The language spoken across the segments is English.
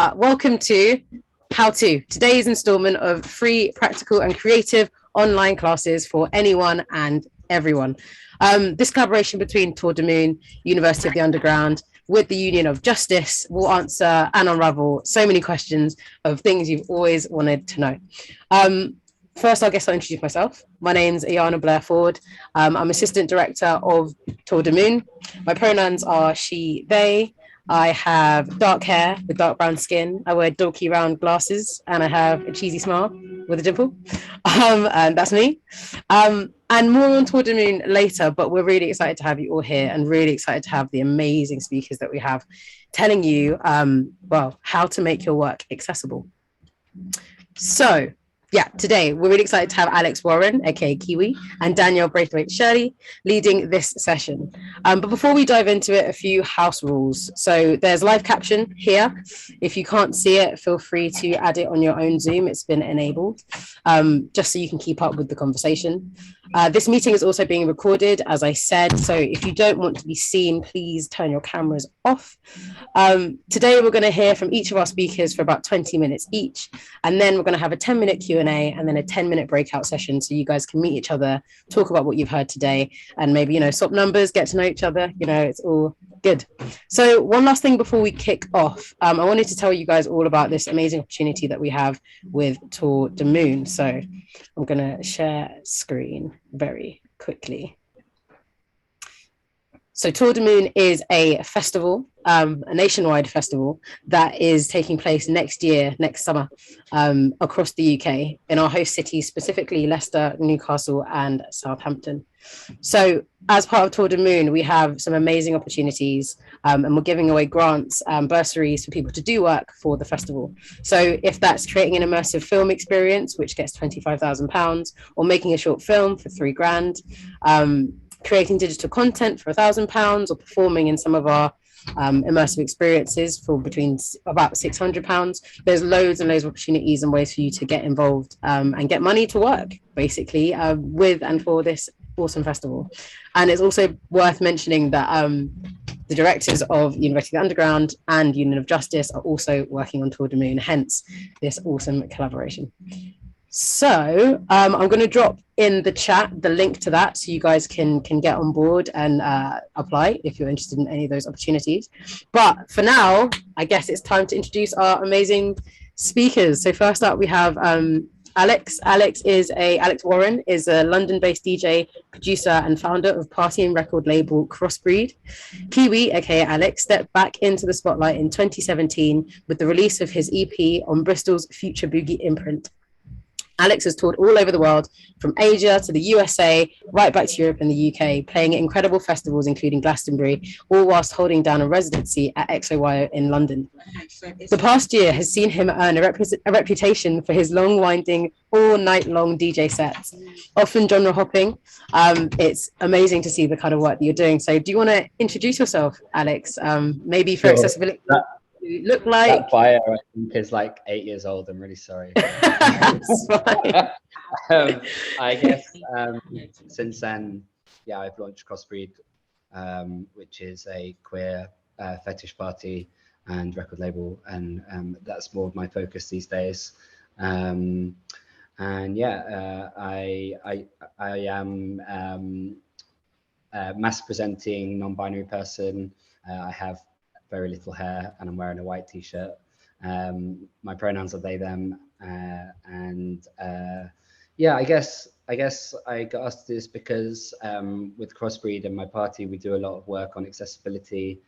Welcome to How To, today's installment of free, practical and creative online classes for anyone and everyone. This collaboration between Tour de Moon, University of the Underground, with the Union of Justice will answer and unravel so many questions of things you've always wanted to know. First, I'll introduce myself. My name's Iana Blair Ford. I'm Assistant Director of Tour de Moon. My pronouns are she, they. I have dark hair with dark brown skin. I wear dorky round glasses and I have a cheesy smile with a dimple. And that's me. And more on Tour de Moon later, but we're really excited to have you all here and really excited to have the amazing speakers that we have telling you, how to make your work accessible. So, today we're really excited to have Alex Warren, aka Kiwi, and Danielle Brathwaite-Shirley leading this session. But before we dive into it, a few house rules. So there's live caption here. If you can't see it, feel free to add it on your own Zoom. It's been enabled, just so you can keep up with the conversation. This meeting is also being recorded, as I said, so if you don't want to be seen, please turn your cameras off. Today, we're going to hear from each of our speakers for about 20 minutes each, and then we're going to have a 10-minute Q&A and then a 10-minute breakout session so you guys can meet each other, talk about what you've heard today, and maybe, swap numbers, get to know each other. It's all good. So one last thing before we kick off, I wanted to tell you guys all about this amazing opportunity that we have with Tour de Moon. So I'm going to share screen very quickly. So Tour de Moon is a festival, a nationwide festival that is taking place next summer, across the UK in our host cities, specifically Leicester, Newcastle and Southampton. So as part of Tour de Moon, we have some amazing opportunities and we're giving away grants, bursaries for people to do work for the festival. So if that's creating an immersive film experience, which gets £25,000, or making a short film for £3,000, creating digital content for £1,000, or performing in some of our immersive experiences for between about £600. There's loads and loads of opportunities and ways for you to get involved and get money to work, basically, with and for this awesome festival. And it's also worth mentioning that the directors of University of the Underground and Union of Justice are also working on Tour de Moon, hence this awesome collaboration. So I'm going to drop in the chat the link to that so you guys can get on board and apply if you're interested in any of those opportunities. But for now, I guess it's time to introduce our amazing speakers. So first up, we have Alex. Alex Warren is a London-based DJ, producer and founder of party and record label Crossbreed. Kiwi, aka Alex, stepped back into the spotlight in 2017 with the release of his EP on Bristol's Future Boogie imprint. Alex has toured all over the world, from Asia to the USA, right back to Europe and the UK, playing at incredible festivals, including Glastonbury, all whilst holding down a residency at XOYO in London. The past year has seen him earn a reputation for his long-winding, all-night-long DJ sets, often genre hopping. It's amazing to see the kind of work that you're doing. So do you want to introduce yourself, Alex? Maybe for accessibility. Look like that bio I think is like 8 years old. I'm really sorry. I guess since then, I've launched Crossbreed, which is a queer fetish party and record label, and that's more of my focus these days. I am a mass presenting non-binary person. I have very little hair and I'm wearing a white t-shirt. My pronouns are they, them. I guess I got asked to do this because with Crossbreed and my party, we do a lot of work on accessibility.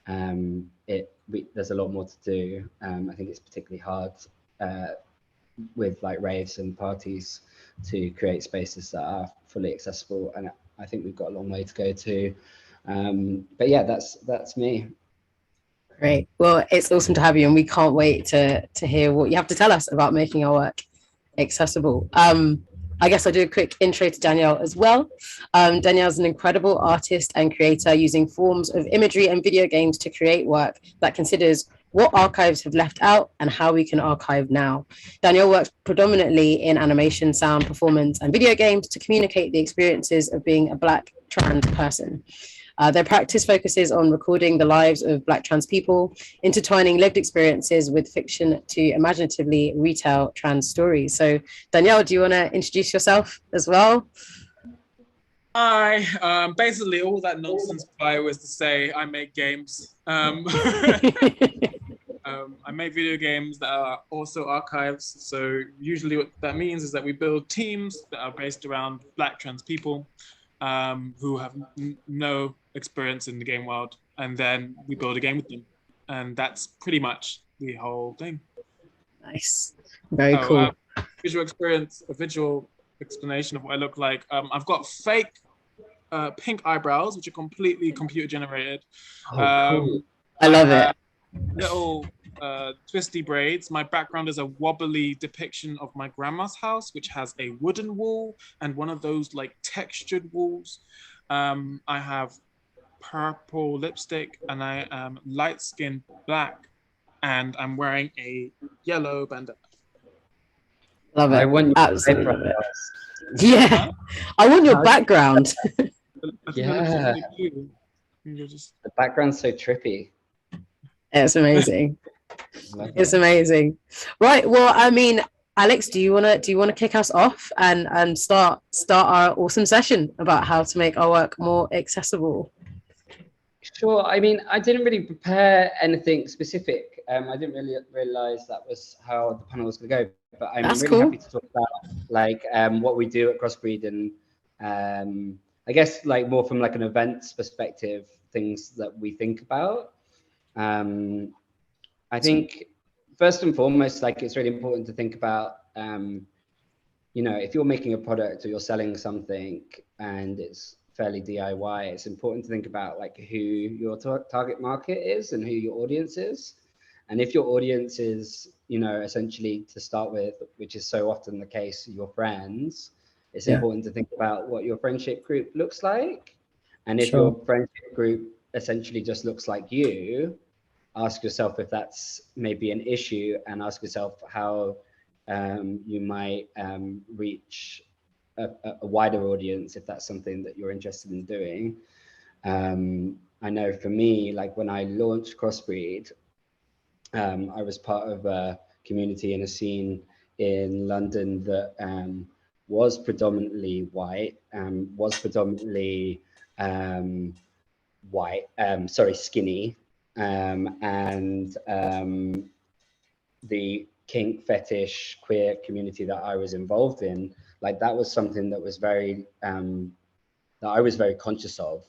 There's a lot more to do. I think it's particularly hard with like raves and parties to create spaces that are fully accessible. And I think we've got a long way to go too. That's me. Great. Well, it's awesome to have you, and we can't wait to hear what you have to tell us about making our work accessible. I guess I'll do a quick intro to Danielle as well. Danielle's an incredible artist and creator using forms of imagery and video games to create work that considers what archives have left out and how we can archive now. Danielle works predominantly in animation, sound, performance, and video games to communicate the experiences of being a Black trans person. Their practice focuses on recording the lives of Black trans people, intertwining lived experiences with fiction to imaginatively retell trans stories. So, Danielle, do you want to introduce yourself as well? Hi, basically all that nonsense bio was to say I make games. I make video games that are also archives. So usually what that means is that we build teams that are based around Black trans people who have no experience in the game world. And then we build a game with them. And that's pretty much the whole thing. Nice. Very cool. A visual explanation of what I look like. I've got fake pink eyebrows, which are completely computer generated. Cool. I love it. Little twisty braids. My background is a wobbly depiction of my grandma's house, which has a wooden wall and one of those like textured walls. I have purple lipstick and I am light skinned black and I'm wearing a yellow bandana. Love it. I want absolutely love it. Yeah, huh? I want your background. Yeah, the background's so trippy. It's amazing. It's amazing. Right. Well, I mean, Alex, do you wanna kick us off and start our awesome session about how to make our work more accessible? Sure. I mean, I didn't really prepare anything specific. I didn't really realize that was how the panel was going to go. But I'm really cool. Happy to talk about like what we do at Crossbreed and I guess like more from like an events perspective, things that we think about. I think first and foremost, like it's really important to think about, you know, if you're making a product or you're selling something and it's fairly DIY, it's important to think about like who your target market is and who your audience is. And if your audience is, you know, essentially to start with, which is so often the case, your friends, it's important to think about what your friendship group looks like. And if your friendship group essentially just looks like you, ask yourself if that's maybe an issue and ask yourself how you might reach a wider audience if that's something that you're interested in doing. I know for me, like when I launched Crossbreed, I was part of a community and a scene in London that was predominantly white, skinny, and the kink fetish queer community that I was involved in, like that was something that was very that I was very conscious of,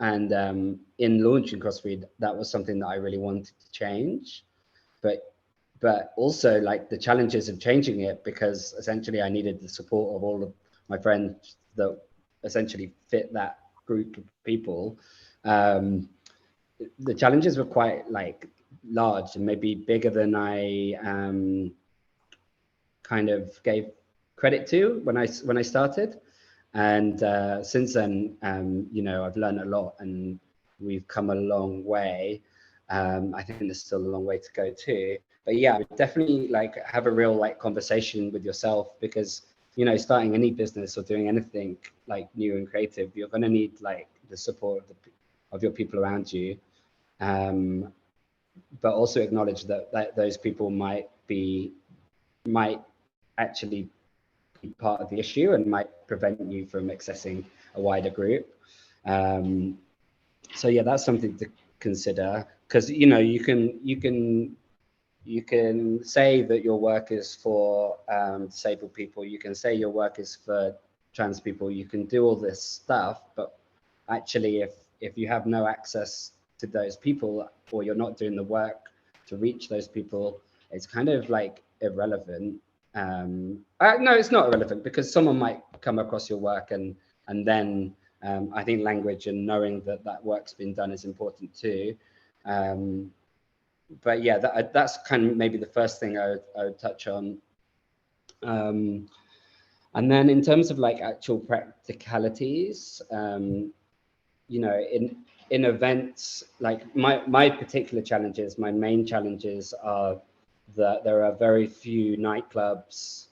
and in launching Crossbreed, that was something that I really wanted to change, but also like the challenges of changing it, because essentially I needed the support of all of my friends that essentially fit that group of people. The challenges were quite like large and maybe bigger than I kind of gave credit to when I started. And since then, you know, I've learned a lot and we've come a long way. I think there's still a long way to go too. But yeah, I would definitely like have a real like conversation with yourself, because, you know, starting any business or doing anything like new and creative, you're going to need like the support of your people around you. But also acknowledge that those people might actually be part of the issue and might prevent you from accessing a wider group. So yeah, that's something to consider, because you know you can say that your work is for disabled people, you can say your work is for trans people, you can do all this stuff, but actually if you have no access to those people, or you're not doing the work to reach those people, it's kind of like irrelevant. No, it's not irrelevant, because someone might come across your work and then I think language and knowing that work's been done is important too. But yeah, that's kind of maybe the first thing I would touch on. And then in terms of like actual practicalities, you know, in events, like my particular challenges, my main challenges are that there are very few nightclubs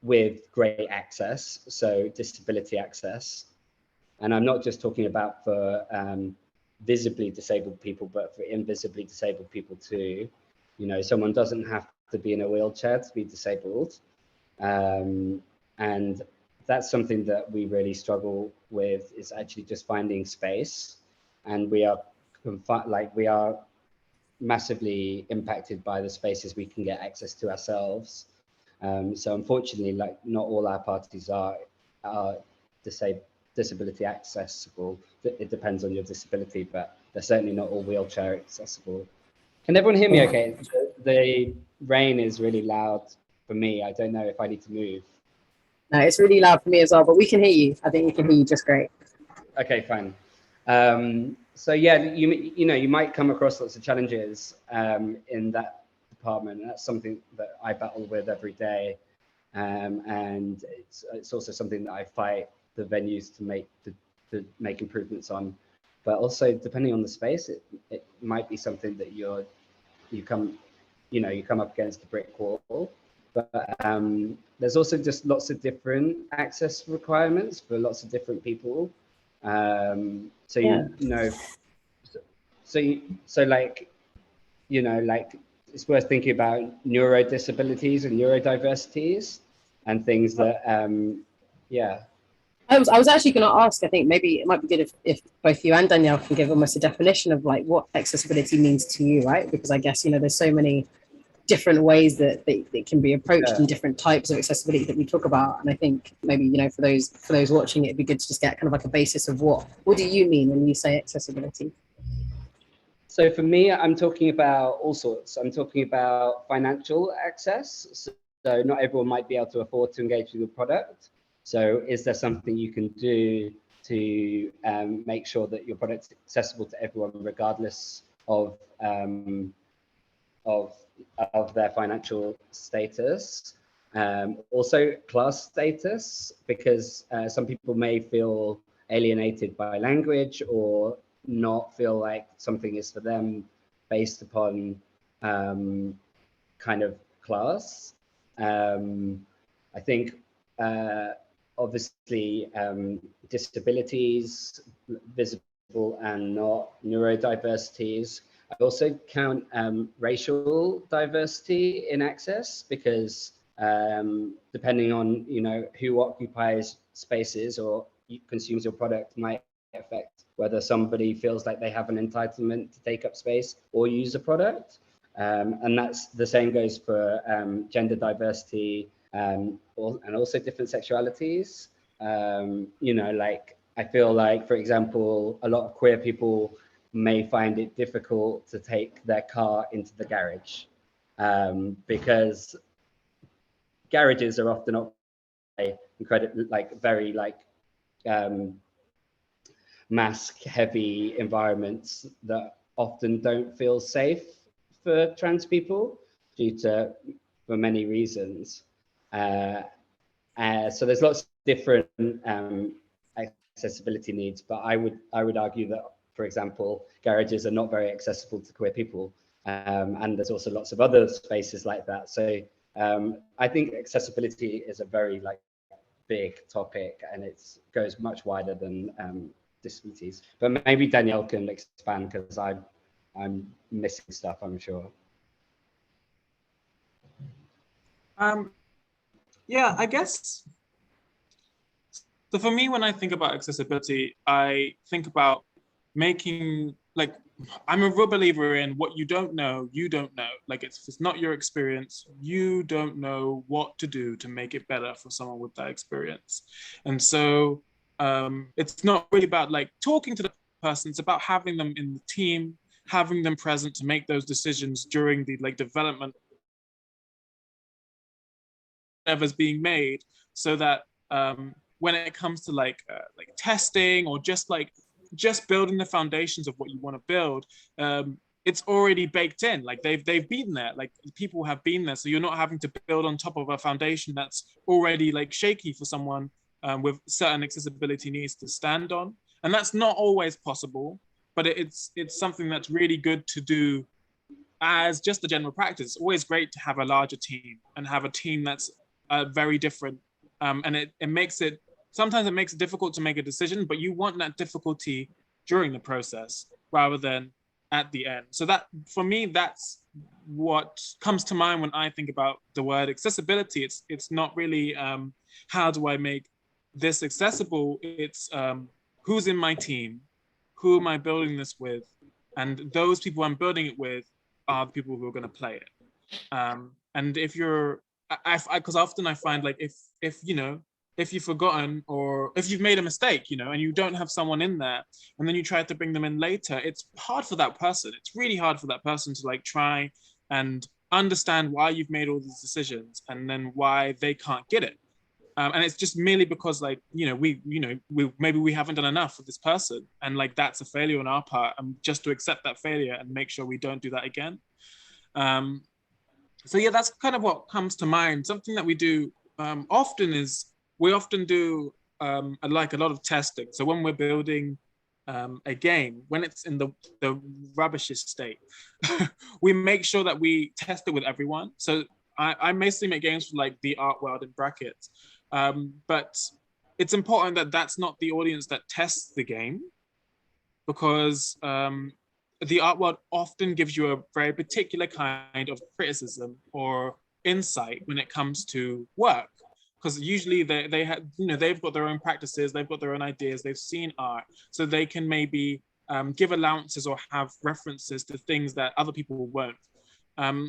with great access, so disability access. And I'm not just talking about for visibly disabled people, but for invisibly disabled people too. You know, someone doesn't have to be in a wheelchair to be disabled. And that's something that we really struggle with, is actually just finding space. And we are massively impacted by the spaces we can get access to ourselves. So unfortunately, like, not all our parties are disability accessible. It depends on your disability, but they're certainly not all wheelchair accessible. Can everyone hear me okay? The rain is really loud for me. I don't know if I need to move. No, it's really loud for me as well, but we can hear you. I think we can hear you just great. Okay, fine. So yeah, you know, you might come across lots of challenges in that department. That's something that I battle with every day, and it's also something that I fight the venues to make improvements on. But also, depending on the space, it might be something that you come up against a brick wall. But there's also just lots of different access requirements for lots of different people. So Yeah. like it's worth thinking about neurodisabilities and neurodiversities and things that I was actually going to ask, I think maybe it might be good if both you and Danielle can give almost a definition of like what accessibility means to you, right? Because I guess, you know, there's so many different ways that it can be approached and different types of accessibility that we talk about. And I think maybe, you know, for those watching, it'd be good to just get kind of like a basis of what do you mean when you say accessibility? So for me, I'm talking about all sorts. I'm talking about financial access. So not everyone might be able to afford to engage with your product. So is there something you can do to make sure that your product's accessible to everyone, regardless of their financial status? Also class status, because some people may feel alienated by language or not feel like something is for them based upon kind of class. I think obviously disabilities, visible and not, neurodiversities. I also count racial diversity in access, because depending on, you know, who occupies spaces or consumes your product might affect whether somebody feels like they have an entitlement to take up space or use a product. And that's the same goes for gender diversity and also different sexualities. You know, like, I feel like, for example, a lot of queer people may find it difficult to take their car into the garage because garages are often incredibly, like, very like mask heavy environments that often don't feel safe for trans people for many reasons. So there's lots of different accessibility needs, but I would argue that, for example, garages are not very accessible to queer people, and there's also lots of other spaces like that. So I think accessibility is a very big topic, and it goes much wider than disabilities. But maybe Danielle can expand, because I'm missing stuff, I'm sure. Yeah, I guess. So for me, when I think about accessibility, I think about making, like, I'm a real believer in what you don't know, you don't know. Like, if it's not your experience, you don't know what to do to make it better for someone with that experience. And so it's not really about like talking to the person, it's about having them in the team, having them present to make those decisions during the development whatever's being made, so that when it comes to like testing or just building the foundations of what you want to build, it's already baked in. Like they've been there. Like people have been there, so you're not having to build on top of a foundation that's already like shaky for someone with certain accessibility needs to stand on. And that's not always possible, but it's something that's really good to do as just a general practice. It's always great to have a larger team and have a team that's very different, and it makes it sometimes it makes it difficult to make a decision, but you want that difficulty during the process rather than at the end. So that, for me, that's what comes to mind when I think about the word accessibility. It's not really how do I make this accessible? It's who's in my team, who am I building this with, and those people I'm building it with are the people who are going to play it. And if you're, because often I find like if you know, if you've forgotten or if you've made a mistake, you know, and you don't have someone in there, and then you try to bring them in later, it's hard for that person. It's really hard for that person to like try and understand why you've made all these decisions and then why they can't get it. And it's just merely because like, you know, we maybe we haven't done enough for this person, and like that's a failure on our part, and just to accept that failure and make sure we don't do that again. So yeah, that's kind of what comes to mind. Something that we do often is we often do like a lot of testing. So when we're building a game, when it's in the rubbishest state, we make sure that we test it with everyone. So I mostly make games for like the art world in brackets, but it's important that that's not the audience that tests the game, because the art world often gives you a very particular kind of criticism or insight when it comes to work. Because usually they have, you know, they've got their own practices, they've got their own ideas, they've seen art, so they can maybe give allowances or have references to things that other people won't.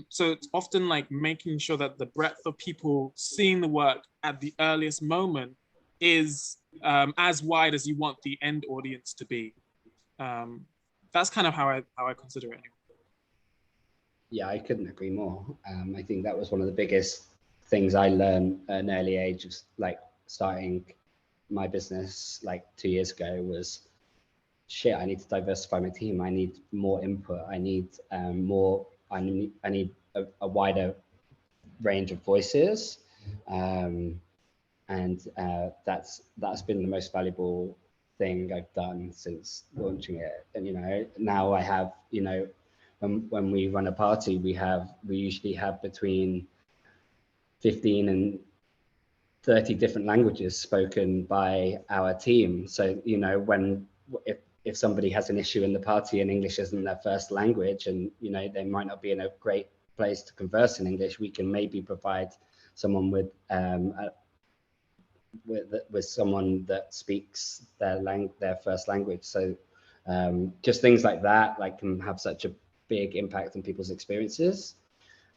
So it's often like making sure that the breadth of people seeing the work at the earliest moment is as wide as you want the end audience to be. That's kind of how I consider it anyway. Yeah, I couldn't agree more. I think that was one of the biggest things I learned at an early age of like starting my business like 2 years ago was, shit, I need to diversify my team. I need more input. I need more, I need a wider range of voices. And that's been the most valuable thing I've done since launching it. And, you know, now I have, you know, when we run a party, we usually have between 15 and 30 different languages spoken by our team. So, you know, if somebody has an issue in the party and English isn't their first language, and, you know, they might not be in a great place to converse in English, we can maybe provide someone with someone that speaks their first language. So just things like that, like, can have such a big impact on people's experiences.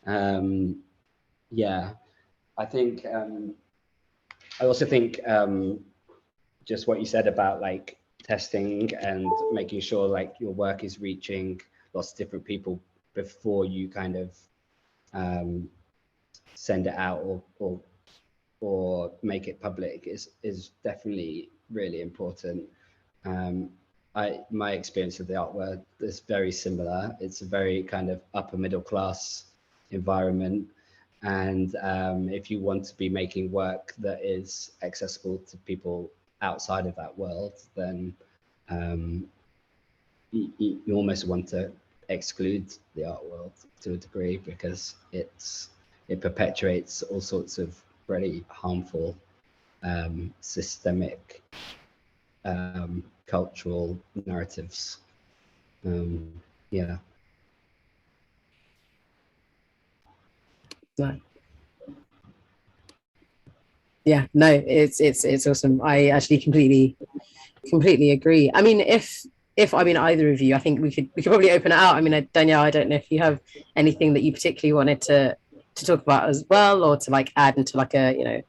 Yeah, I think I also think just what you said about like testing and making sure like your work is reaching lots of different people before you kind of send it out or make it public is definitely really important. My experience of the art world is very similar. It's a very kind of upper middle class environment. And if you want to be making work that is accessible to people outside of that world, then you almost want to exclude the art world to a degree, because it perpetuates all sorts of really harmful systemic cultural narratives. Yeah. No. Yeah, no, it's awesome. I actually completely agree. I mean, if either of you, I think we could probably open it out. I mean, Danielle, I don't know if you have anything that you particularly wanted to talk about as well, or to like add into like a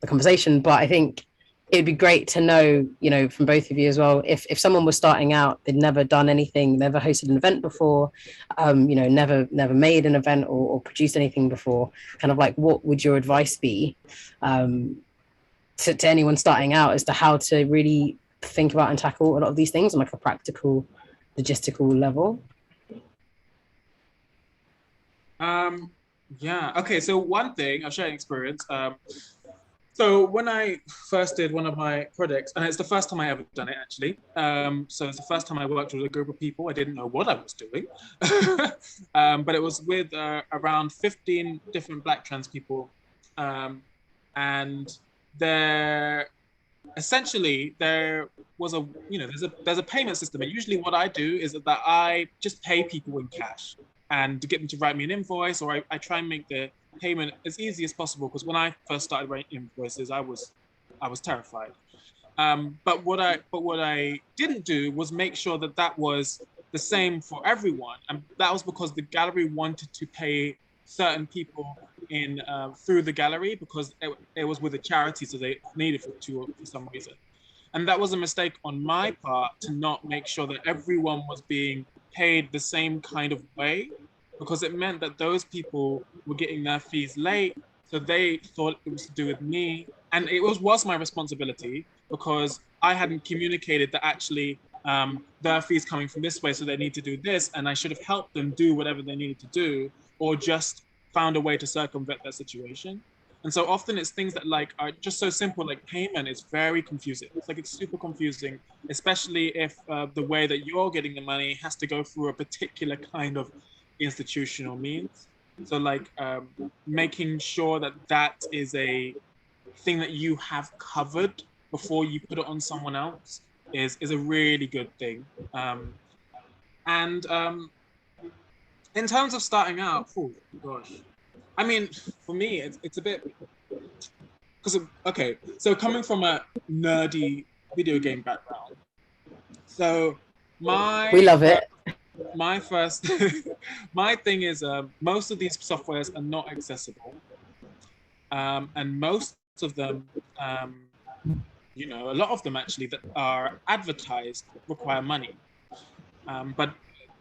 conversation. But I think it'd be great to know, from both of you as well, if someone was starting out, they'd never done anything, never hosted an event before, never made an event or produced anything before, kind of like, what would your advice be to anyone starting out as to how to really think about and tackle a lot of these things on like a practical, logistical level? Yeah. Okay. So one thing, I'll share an experience. So when I first did one of my projects, and it's the first time I ever done it actually. So it's the first time I worked with a group of people. I didn't know what I was doing, but it was with around 15 different Black trans people, and essentially there was a, there's a payment system. And usually what I do is that I just pay people in cash and to get them to write me an invoice, or I try and make the payment as easy as possible. Because when I first started writing invoices, I was terrified. But what I didn't do was make sure that that was the same for everyone, and that was because the gallery wanted to pay certain people in through the gallery, because it was with a charity, so they needed it to for some reason. And that was a mistake on my part to not make sure that everyone was being paid the same kind of way, because it meant that those people were getting their fees late, so they thought it was to do with me, and it was my responsibility, because I hadn't communicated that actually their fees coming from this way, so they need to do this, and I should have helped them do whatever they needed to do, or just found a way to circumvent that situation. And so often it's things that like are just so simple, like payment is very confusing. It's super confusing, especially if the way that you're getting the money has to go through a particular kind of institutional means. So like making sure that that is a thing that you have covered before you put it on someone else is a really good thing. And in terms of starting out, oh gosh, I mean, for me, it's a bit, because okay, so coming from a nerdy video game background, so We love it. my first my thing is most of these softwares are not accessible, and most of them, a lot of them actually that are advertised require money, but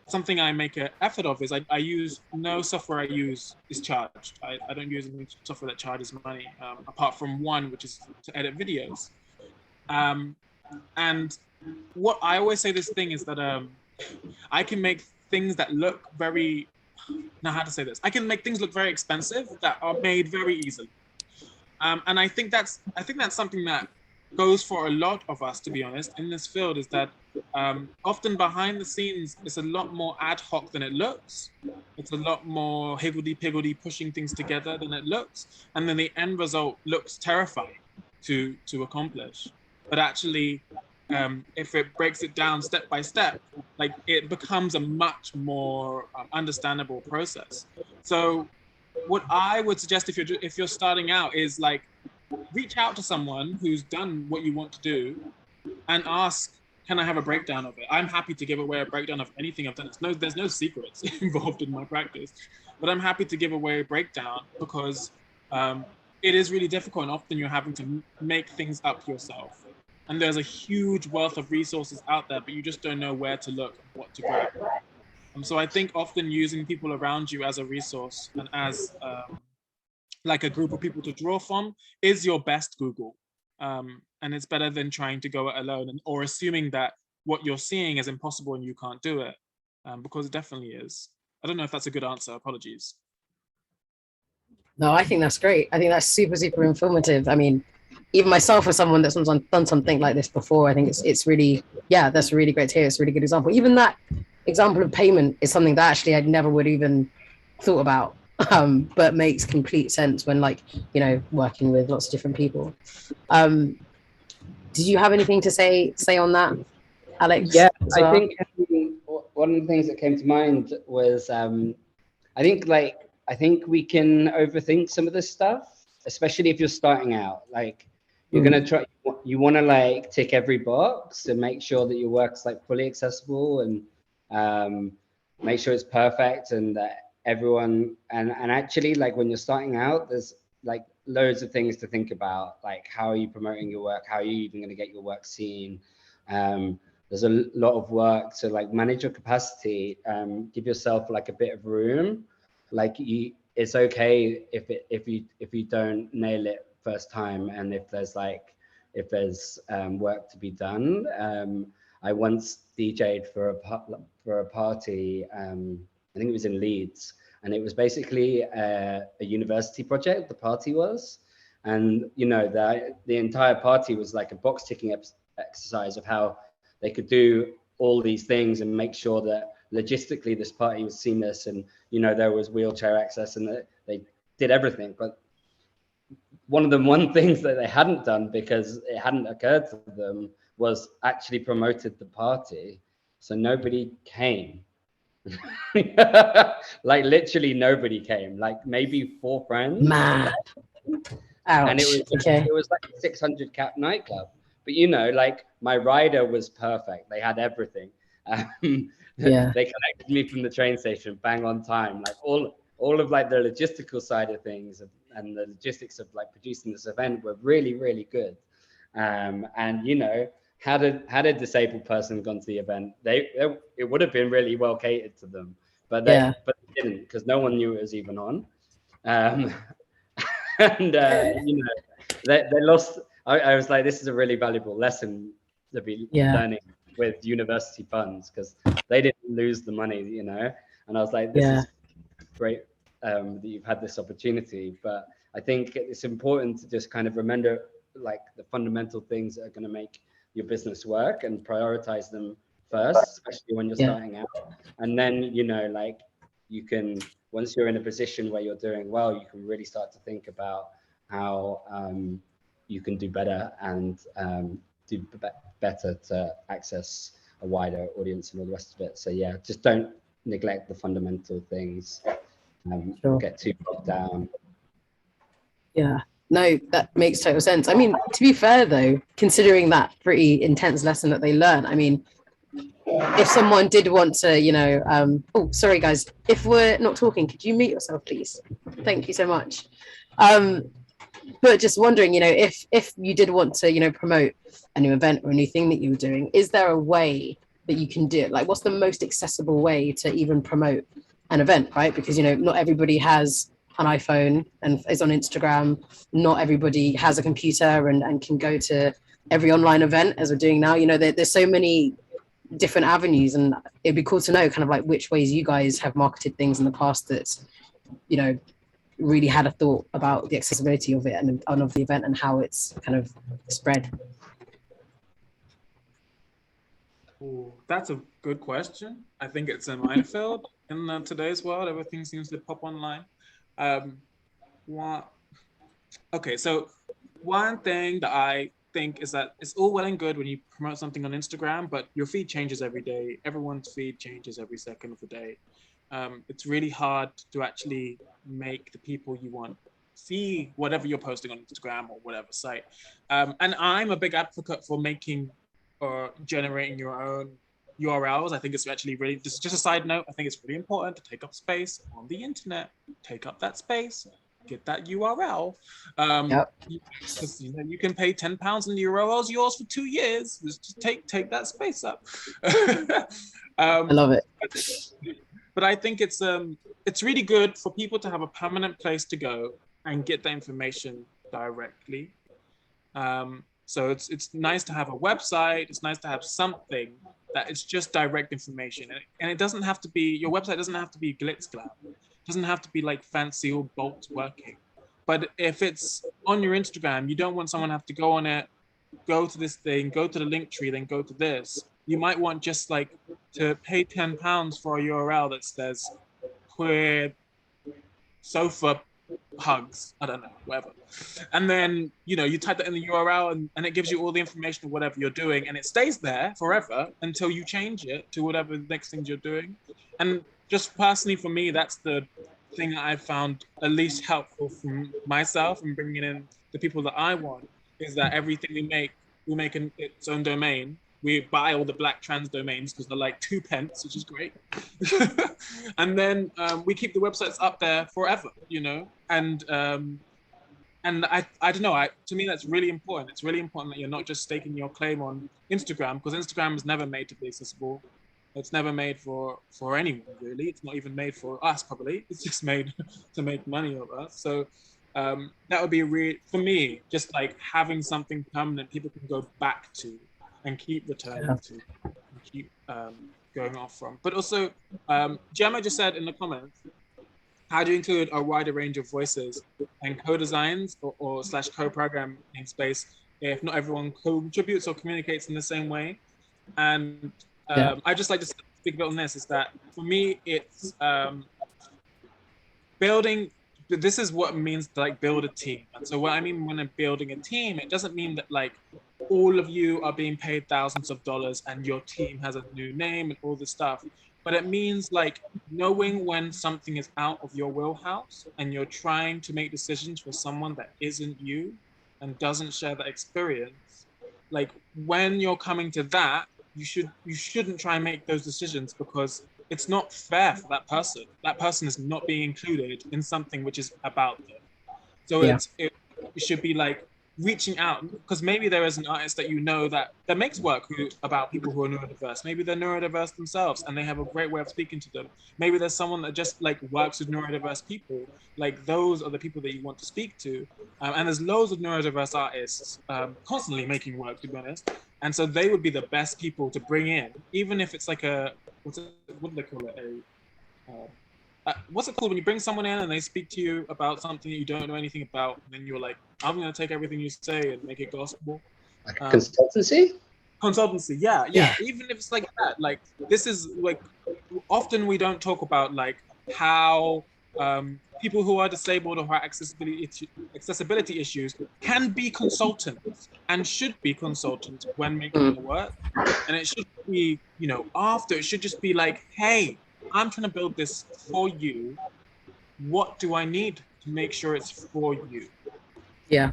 something I make an effort of is I use no software I use is charged. I don't use any software that charges money, apart from one, which is to edit videos. And what I always say this thing is that I can make things that look very, now how to say this, I can make things look very expensive that are made very easily. And I think that's something that goes for a lot of us, to be honest, in this field, is that often behind the scenes, it's a lot more ad hoc than it looks. It's a lot more higgledy-piggledy pushing things together than it looks. And then the end result looks terrifying to accomplish. But actually, if it breaks it down step by step, like it becomes a much more understandable process. So what I would suggest if you're starting out is like, reach out to someone who's done what you want to do and ask, can I have a breakdown of it? I'm happy to give away a breakdown of anything I've done. There's no secrets involved in my practice, but I'm happy to give away a breakdown because it is really difficult, and often you're having to make things up yourself. And there's a huge wealth of resources out there, but you just don't know where to look and what to grab. So I think often using people around you as a resource and as like a group of people to draw from is your best Google. And it's better than trying to go it alone or assuming that what you're seeing is impossible and you can't do it, because it definitely is. I don't know if that's a good answer. Apologies. No, I think that's great. I think that's super, super informative. I mean, even myself as someone that's done something like this before, I think it's really, yeah, that's really great to hear. It's a really good example. Even that example of payment is something that actually I never would even thought about, but makes complete sense when working with lots of different people. Did you have anything to say on that, Alex? Yeah, I think one of the things that came to mind was I think we can overthink some of this stuff, especially if you're starting out. Like you're gonna try, you want to tick every box and make sure that your work's fully accessible and make sure it's perfect and that everyone and actually when you're starting out, there's loads of things to think about, like how are you promoting your work, how are you even going to get your work seen. There's a lot of work to manage your capacity, give yourself a bit of room. It's okay if you don't nail it first time, and if there's work to be done. I once DJ'd for a party, I think it was in Leeds, and it was basically a university project, the party was, and the entire party was a box ticking exercise of how they could do all these things and make sure that logistically this party was seamless, and there was wheelchair access, and they did everything. But one things that they hadn't done because it hadn't occurred to them was actually promoted the party. So nobody came. Like literally nobody came, like maybe 4 friends. Man. Ouch. And it was like a 600 cap nightclub. But you know, like my rider was perfect. They had everything. Yeah. They connected me from the train station bang on time. Like all of like the logistical side of things and the logistics of like producing this event were really, really good. And you know, had a disabled person gone to the event, it would have been really well catered to them. But they didn't, because no one knew it was even on. And you know, they lost. I was like, this is a really valuable lesson to be learning with university funds, because they didn't lose the money, you know. And I was like, this is great that you've had this opportunity, but I think it's important to just kind of remember like the fundamental things that are going to make your business work and prioritize them first, especially when you're starting out. And then, you know, like you can, once you're in a position where you're doing well, you can really start to think about how you can do better and do better to access a wider audience and all the rest of it. So yeah, just don't neglect the fundamental things. Get too bogged down. Yeah, no, that makes total sense. I mean, to be fair though, considering that pretty intense lesson that they learned, I mean, if someone did want to, you know, oh, sorry guys, if we're not talking, could you mute yourself, please? Thank you so much. But just wondering, you know, if you did want to, you know, promote a new event or a new thing that you were doing, is there a way that you can do it? Like, what's the most accessible way to even promote an event, right? Because, you know, not everybody has an iPhone and is on Instagram. Not everybody has a computer and can go to every online event as we're doing now. You know, there's so many different avenues, and it'd be cool to know kind of like which ways you guys have marketed things in the past that's, you know, really had a thought about the accessibility of it and of the event and how it's kind of spread. Ooh, that's a good question. I think it's a minefield in today's world. Everything seems to pop online. Okay, so one thing that I think is that it's all well and good when you promote something on Instagram, but your feed changes every day. Everyone's feed changes every second of the day. It's really hard to actually make the people you want see whatever you're posting on Instagram or whatever site. And I'm a big advocate for making or generating your own URLs. I think it's actually really, just a side note, I think it's really important to take up space on the internet. Take up that space, get that URL. Because you know, you can pay £10 and the URL's yours for 2 years. Just take that space up. I love it. But I think it's really good for people to have a permanent place to go and get the information directly. So it's nice to have a website. It's nice to have something that is just direct information, and it doesn't have to be, your website doesn't have to be glitz glam. It doesn't have to be like fancy or bolts working. But if it's on your Instagram, you don't want someone to have to go on it, go to this thing, go to the link tree, then go to this. You might want just like to pay £10 for a URL that says queer sofa hugs, I don't know, whatever. And then, you know, you type that in the URL and it gives you all the information of whatever you're doing, and it stays there forever until you change it to whatever the next things you're doing. And just personally for me, that's the thing that I found at least helpful for myself and bringing in the people that I want, is that everything we make in its own domain. We buy all the black trans domains because they're like 2 pence, which is great. And then we keep the websites up there forever, you know? And I don't know, to me, that's really important. It's really important that you're not just staking your claim on Instagram, because Instagram was never made to be accessible. It's never made for anyone, really. It's not even made for us, probably. It's just made to make money of us. So that would be for me, just like having something permanent people can go back to and keep returning to, and keep going off from. But also, Gemma just said in the comments, how do you include a wider range of voices and co-designs or / co-programming space if not everyone contributes or communicates in the same way? And I just like to speak about on this, is that for me, it's building this is what it means to like build a team. And so what I mean when I'm building a team, it doesn't mean that like all of you are being paid thousands of dollars and your team has a new name and all this stuff. But it means like knowing when something is out of your wheelhouse and you're trying to make decisions for someone that isn't you and doesn't share that experience. Like when you're coming to that, you shouldn't try and make those decisions because it's not fair for that person. That person is not being included in something which is about them. So Yeah. it should be like reaching out because maybe there is an artist that you know that makes work about people who are neurodiverse. Maybe they're neurodiverse themselves and they have a great way of speaking to them. Maybe there's someone that just like works with neurodiverse people. Like those are the people that you want to speak to. And there's loads of neurodiverse artists constantly making work, to be honest. And so they would be the best people to bring in, even if it's like what do they call it? What's it called when you bring someone in and they speak to you about something that you don't know anything about, and then you're like, I'm going to take everything you say and make it gospel. Like consultancy? Consultancy, yeah. Even if it's like that, like this is like, often we don't talk about like how people who are disabled or who have accessibility issues can be consultants and should be consultants when making the work. And it should be, after, it should just be like, hey, I'm trying to build this for you. What do I need to make sure it's for you? Yeah.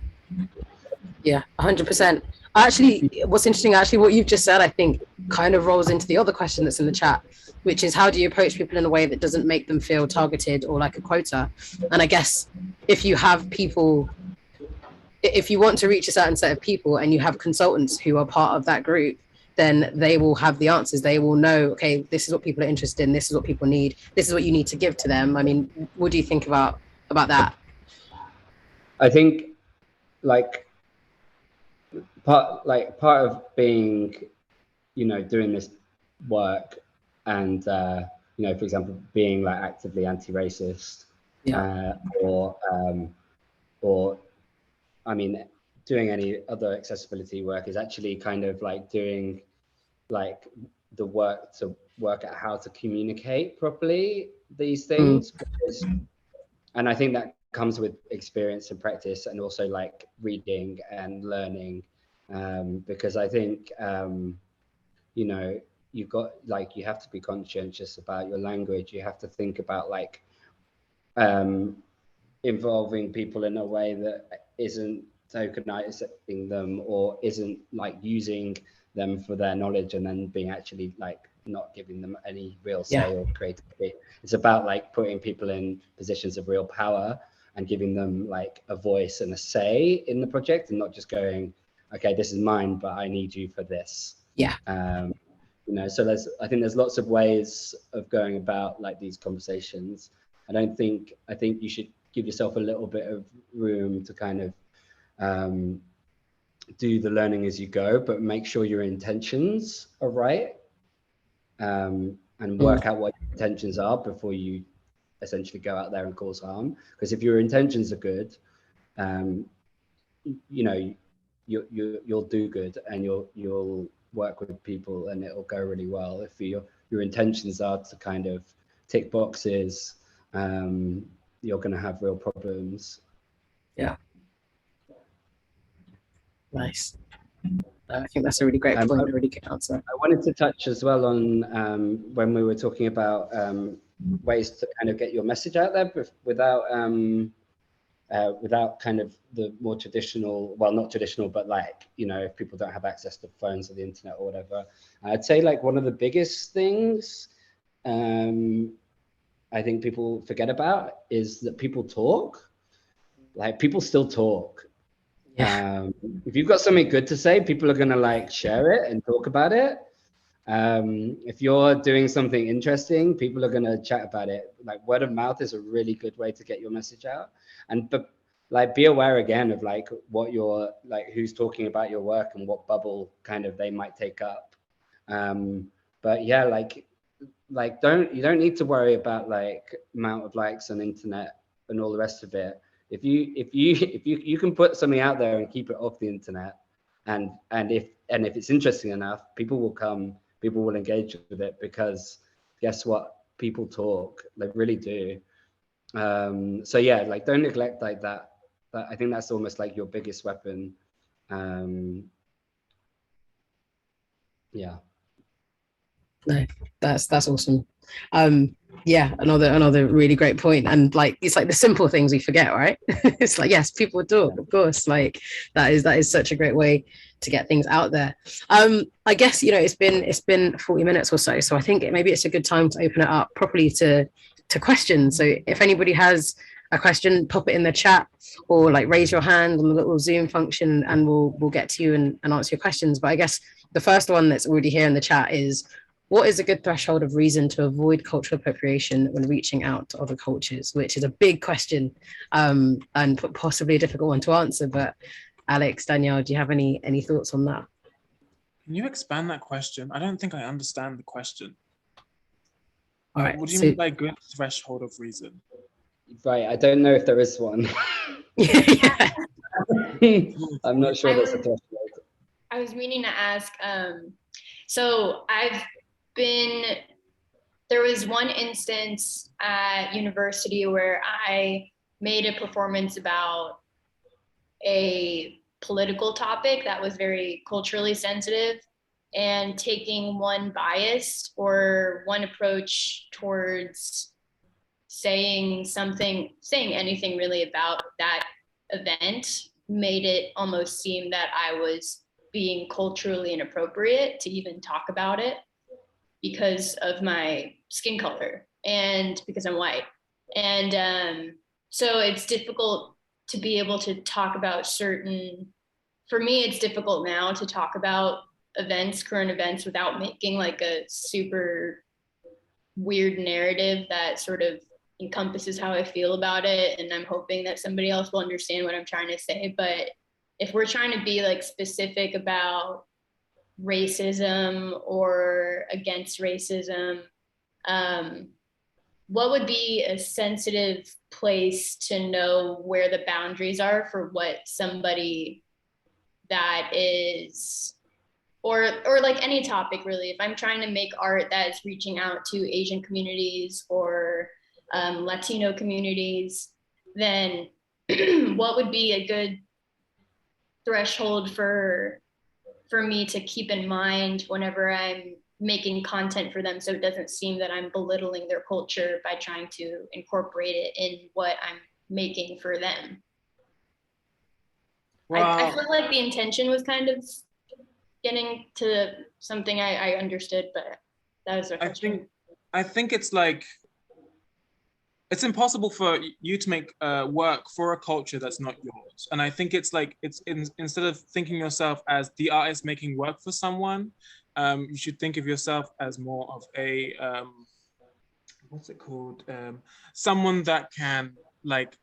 Yeah, 100%. Actually, what's interesting, what you've just said, I think kind of rolls into the other question that's in the chat, which is how do you approach people in a way that doesn't make them feel targeted or like a quota? And I guess if you have people, if you want to reach a certain set of people and you have consultants who are part of that group, then they will have the answers. They will know, okay, this is what people are interested in. This is what people need. This is what you need to give to them. I mean, what do you think about that? I think like part of being, doing this work and, for example, being like actively anti-racist, or I mean, doing any other accessibility work is actually kind of like doing like the work to work out how to communicate properly these things. And I think that comes with experience and practice, and also like reading and learning, because I think you've got like, you have to be conscientious about your language. You have to think about like involving people in a way that isn't tokenizing them or isn't like using them for their knowledge and then being actually like not giving them any real say or creativity. It's about like putting people in positions of real power and giving them like a voice and a say in the project, and not just going, okay, this is mine, but I need you for this. So I think there's lots of ways of going about like these conversations. I think you should give yourself a little bit of room to kind of do the learning as you go, but make sure your intentions are right, and work out what your intentions are before you essentially go out there and cause harm. Because if your intentions are good, you'll do good and you'll work with people and it'll go really well. If your intentions are to kind of tick boxes, you're going to have real problems. Nice. I think that's a really great point, a really good answer. I wanted to touch as well on when we were talking about ways to kind of get your message out there without kind of the more traditional, well, not traditional, but like, if people don't have access to phones or the internet or whatever. I'd say like one of the biggest things I think people forget about is that people talk. Like people still talk. If you've got something good to say, people are going to like share it and talk about it. If you're doing something interesting, people are going to chat about it. Like word of mouth is a really good way to get your message out. But like be aware again of like what you're like, who's talking about your work and what bubble kind of they might take up. But yeah, like you don't need to worry about like amount of likes on internet and all the rest of it. If you can put something out there and keep it off the internet, and if it's interesting enough, people will come, people will engage with it, because guess what? People talk, they really do. So yeah, like don't neglect like that. I think that's almost like your biggest weapon. Yeah. No, that's awesome. Yeah, another really great point. And like it's like the simple things we forget, right? It's like, yes, people talk, of course. Like that is such a great way to get things out there. I guess, you know, it's been 40 minutes or so. So I think maybe it's a good time to open it up properly to questions. So if anybody has a question, pop it in the chat or like raise your hand on the little Zoom function and we'll get to you and answer your questions. But I guess the first one that's already here in the chat is, what is a good threshold of reason to avoid cultural appropriation when reaching out to other cultures? Which is a big question, and possibly a difficult one to answer. But Alex, Danielle, do you have any thoughts on that? Can you expand that question? I don't think I understand the question. All right. What do you mean by good threshold of reason? Right, I don't know if there is one. Yeah. I'm not sure there's a threshold. I was meaning to ask, so there was one instance at university where I made a performance about a political topic that was very culturally sensitive, and taking one bias or one approach towards saying anything really about that event made it almost seem that I was being culturally inappropriate to even talk about it because of my skin color and because I'm white. And so it's difficult to be able to talk about for me, it's difficult now to talk about current events without making like a super weird narrative that sort of encompasses how I feel about it. And I'm hoping that somebody else will understand what I'm trying to say. But if we're trying to be like specific about racism or against racism, what would be a sensitive place to know where the boundaries are for what somebody that is, or like any topic really, if I'm trying to make art that's reaching out to Asian communities or Latino communities, then what would be a good threshold for me to keep in mind whenever I'm making content for them, so it doesn't seem that I'm belittling their culture by trying to incorporate it in what I'm making for them. Wow. I feel like the intention was kind of getting to something I understood, but that was a question. I think it's like, it's impossible for you to make work for a culture that's not yours. And I think it's like, instead of thinking yourself as the artist making work for someone, you should think of yourself as more of a, what's it called? Someone that can like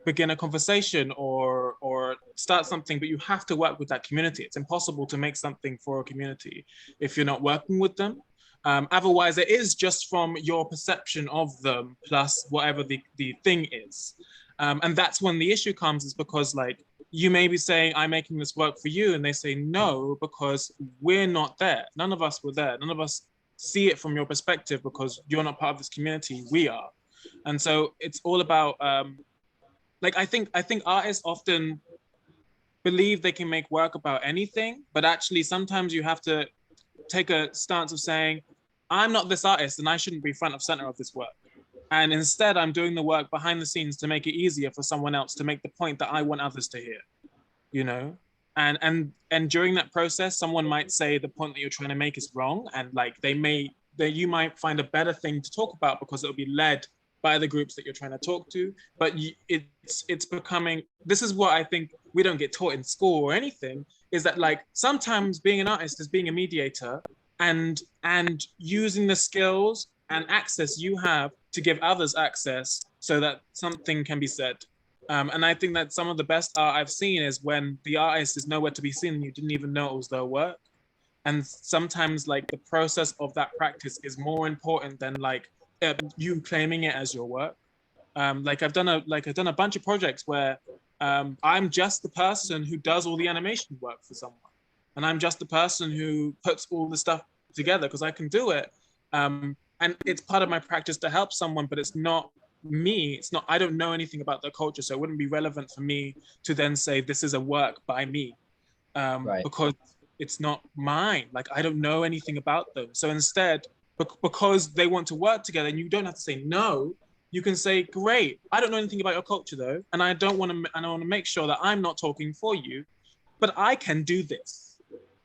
begin a conversation or start something, but you have to work with that community. It's impossible to make something for a community if you're not working with them. Otherwise, it is just from your perception of them plus whatever the thing is. And that's when the issue comes, is because like you may be saying, I'm making this work for you. And they say, no, because we're not there. None of us were there. None of us see it from your perspective because you're not part of this community. We are. And so it's all about, like, I think artists often believe they can make work about anything, but actually sometimes you have to take a stance of saying, I'm not this artist and I shouldn't be front of center of this work. And instead I'm doing the work behind the scenes to make it easier for someone else to make the point that I want others to hear, you know? And during that process, someone might say the point that you're trying to make is wrong. And like you might find a better thing to talk about because it'll be led by the groups that you're trying to talk to. But it's becoming, this is what I think we don't get taught in school or anything, is that like sometimes being an artist is being a mediator and using the skills and access you have to give others access so that something can be said. And I think that some of the best art I've seen is when the artist is nowhere to be seen and you didn't even know it was their work. And sometimes like the process of that practice is more important than like you claiming it as your work. Like I've done a bunch of projects where I'm just the person who does all the animation work for someone. And I'm just the person who puts all the stuff together because I can do it. And it's part of my practice to help someone, but it's not me, it's not, I don't know anything about their culture, so it wouldn't be relevant for me to then say this is a work by me, because it's not mine. Like, I don't know anything about them. So instead, because they want to work together, and you don't have to say no, you can say, great, I don't know anything about your culture though, and I want to make sure that I'm not talking for you, but I can do this.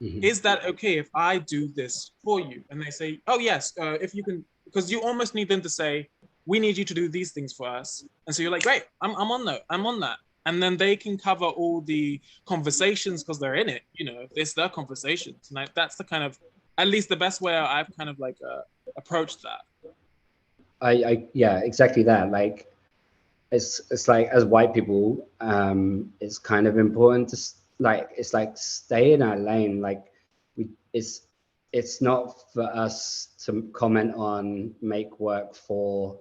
Mm-hmm. Is that okay if I do this for you? And they say, oh yes, if you can, because you almost need them to say, we need you to do these things for us. And so you're like, great, I'm on that. And then they can cover all the conversations because they're in it, you know, it's their conversations. And that's the kind of, at least the best way I've kind of like approached that. Yeah, exactly that. Like, it's like, as white people, it's kind of important to it's like stay in our lane. Like, it's not for us to comment on, make work for,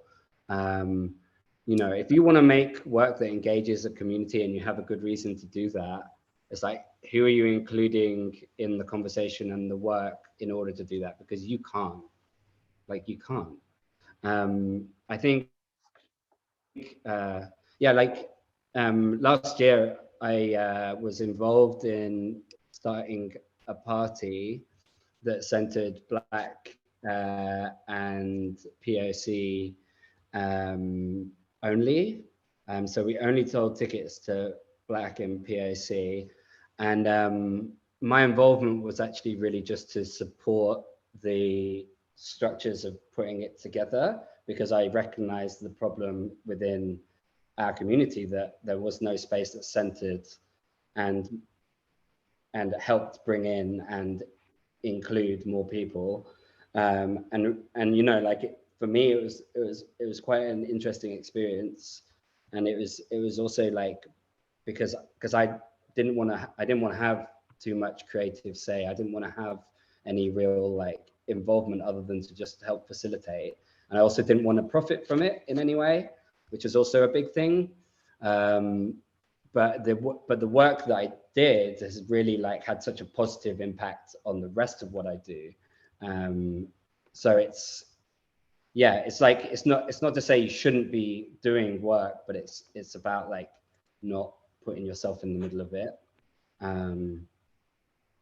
you know, if you want to make work that engages a community and you have a good reason to do that, it's like, who are you including in the conversation and the work in order to do that? Because you can't. I think, yeah, like, last year I was involved in starting a party that centered Black and POC only. So we only sold tickets to Black and POC. And my involvement was actually really just to support the structures of putting it together, because I recognized the problem within our community that there was no space that centered and helped bring in and include more people. And you know, like, for me, it was quite an interesting experience. And it was also like, because I didn't want to have too much creative say. I didn't want to have any real like involvement other than to just help facilitate. And I also didn't want to profit from it in any way, which is also a big thing. But the work that I did has really like had such a positive impact on the rest of what I do. So it's like, it's not to say you shouldn't be doing work, but it's about like not putting yourself in the middle of it.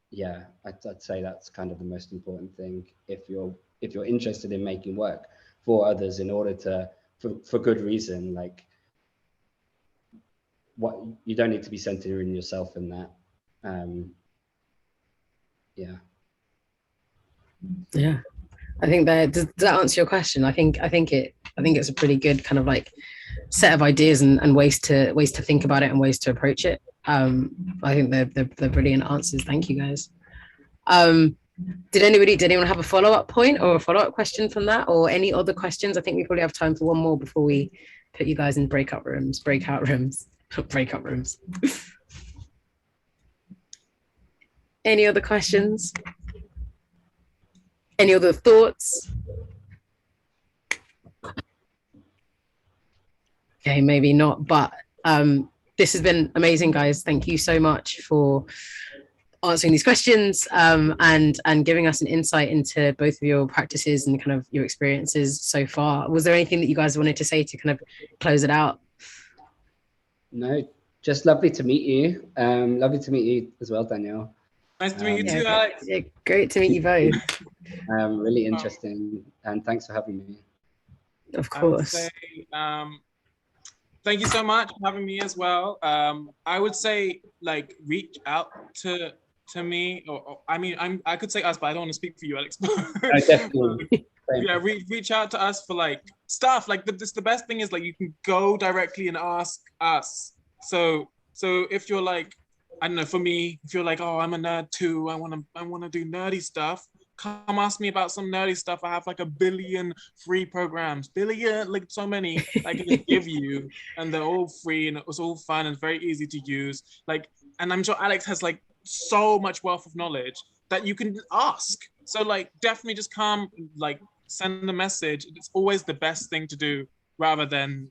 Yeah, I'd say that's kind of the most important thing if you're interested in making work for others in order to, for good reason. Like, what you don't need to be centering yourself in that. Yeah, I think does that answer your question? I think it's a pretty good kind of like set of ideas and ways to think about it and ways to approach it. I think they're brilliant answers. Thank you, guys. Did anyone have a follow-up point or a follow-up question from that, or any other questions? I think we probably have time for one more before we put you guys in breakout rooms. Any other questions? Any other thoughts? Okay, maybe not, but this has been amazing, guys. Thank you so much for answering these questions and giving us an insight into both of your practices and kind of your experiences so far. Was there anything that you guys wanted to say to kind of close it out? No, just lovely to meet you. Lovely to meet you as well, Danielle. Nice to meet you too, Alex. Yeah, great to meet you both. Really interesting, and thanks for having me. Of course. I would say, thank you so much for having me as well. I would say, like, reach out to me, or I mean, I could say us, but I don't want to speak for you, Alex. Definitely. Yeah, reach out to us for like stuff. Like, the best thing is, like, you can go directly and ask us. So if you're like, I don't know, for me, if you're like, oh, I'm a nerd too, I wanna do nerdy stuff, come ask me about some nerdy stuff. I have like 1 billion free programs, like so many I can just give you, and they're all free, and it was all fun and very easy to use. Like, and I'm sure Alex has like so much wealth of knowledge that you can ask. So like, definitely just come, like, send a message. It's always the best thing to do, rather than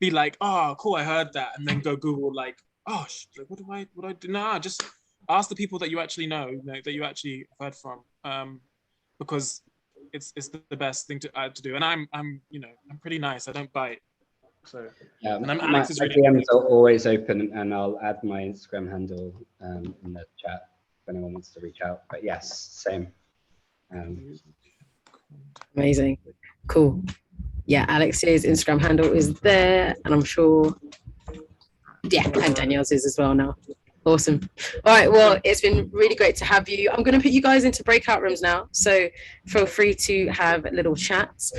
be like, oh, cool, I heard that, and then go Google like, oh, what do I do? Nah, just ask the people that you actually know, that you actually heard from, because it's the best thing to do. And I'm pretty nice. I don't bite. So yeah, and my DMs are always open, and I'll add my Instagram handle in the chat if anyone wants to reach out. But yes, same. Amazing. Cool. Yeah, Alex's Instagram handle is there, and I'm sure, yeah, and Danielle's is as well now. Awesome. All right, well, it's been really great to have you. I'm going to put you guys into breakout rooms now, so feel free to have little chats.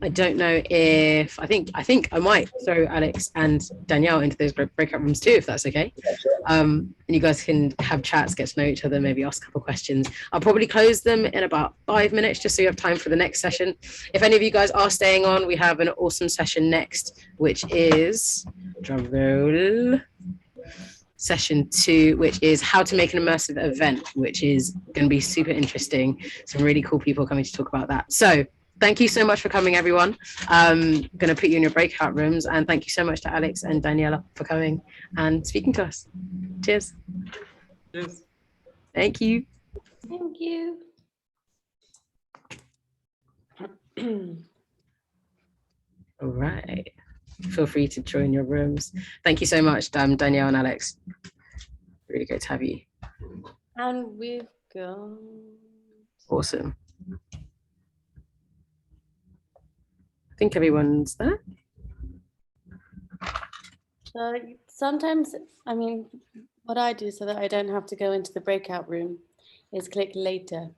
I don't know if I think I might throw Alex and Danielle into those breakout rooms too, if that's okay. And you guys can have chats, get to know each other, maybe ask a couple questions. I'll probably close them in about 5 minutes, just so you have time for the next session. If any of you guys are staying on, we have an awesome session next, which is drum roll, session 2, which is how to make an immersive event, which is going to be super interesting. Some really cool people coming to talk about that. So thank you so much for coming, everyone. I'm going to put you in your breakout rooms, and thank you so much to Alex and Daniela for coming and speaking to us. Cheers. Cheers. Thank you. Thank you. All right. Feel free to join your rooms. Thank you so much, Danielle and Alex. Really great to have you. And we've got... Awesome. I think everyone's there. So sometimes, I mean, what I do so that I don't have to go into the breakout room is click later.